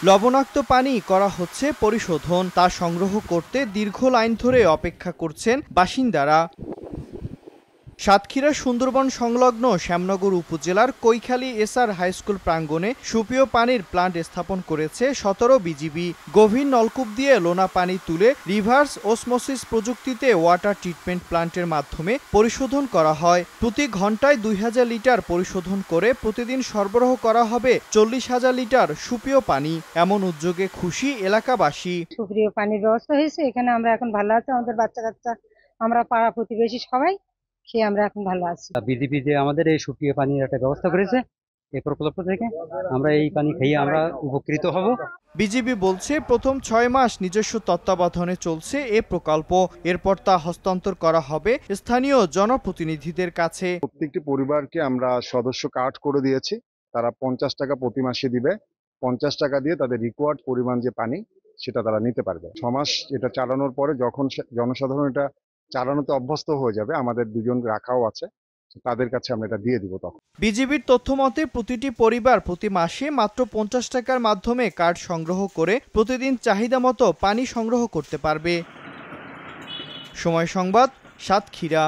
লবণাক্ত পানি করা হচ্ছে পরিশোধন, তা সংগ্রহ করতে দীর্ঘ লাইন ধরে অপেক্ষা করছেন বাসিন্দারা। সাতক্ষীরা সুন্দরবন সংলগ্ন শ্যামনগর উপজেলার কৈখালী এসআর হাইস্কুল প্রাঙ্গণে সুপেয় পানির প্লান্ট স্থাপন করেছে ১৭ বিজিবি। গভীর নলকূপ দিয়ে লোনা পানি তুলে রিভার্স অসমোসিস প্রযুক্তিতে ওয়াটার ট্রিটমেন্ট প্লান্টের মাধ্যমে পরিশোধন করা হয়। প্রতি ঘন্টায় ২০০০ লিটার পরিশোধন করে প্রতিদিন সরবরাহ করা হবে ৪০,০০০ লিটার সুপেয় পানি। এমন উদ্যোগে খুশি এলাকাবাসী। সুপেয় পানির ব্যবস্থা হয়েছে, এখানে আমরা এখন ভালো আছি। আমাদের বাচ্চা কাচ্চা, আমরা পাড়া প্রতিবেশী সবাই খেয়ে আমরা এখন ভালো আছি। বিজেপি যে আমাদের এই সুপেয় পানির একটা ব্যবস্থা করেছে এই প্রকল্প থেকে, আমরা এই পানি খেয়ে আমরা উপকৃত হব। বিজিবি বলছে প্রথম ৬ মাস নিজস্ব তত্ত্বাবধানে চলছে এ প্রকল্প। এরপর তা হস্তান্তর করা হবে স্থানীয় জনপ্রতিনিধিদের কাছে। প্রত্যেকটি পরিবারকে আমরা সদস্য কার্ড করে দিয়েছি, তারা ৫০ টাকা প্রতি মাসে দিবে। ৫০ টাকা দিয়ে তাদের রিকোয়ার্ড পরিমাণ যে পানি সেটা তারা নিতে পারবে। ৬ মাস এটা চালানোর পরে যখন জনসাধারণ এটা চালানোতে অভ্যস্ত হয়ে যাবে, আমাদের দুজন রাখাও আছে, তাদের কাছে আমরা এটা দিয়ে দিব। তখন বিজিবির তথ্য মতে প্রতিটি পরিবার প্রতি মাসে মাত্র ৫০ টাকার মাধ্যমে কার্ড সংগ্রহ করে প্রতিদিন চাহিদা মতো পানি সংগ্রহ করতে পারবে। সময় সংবাদ, সাতক্ষীরা।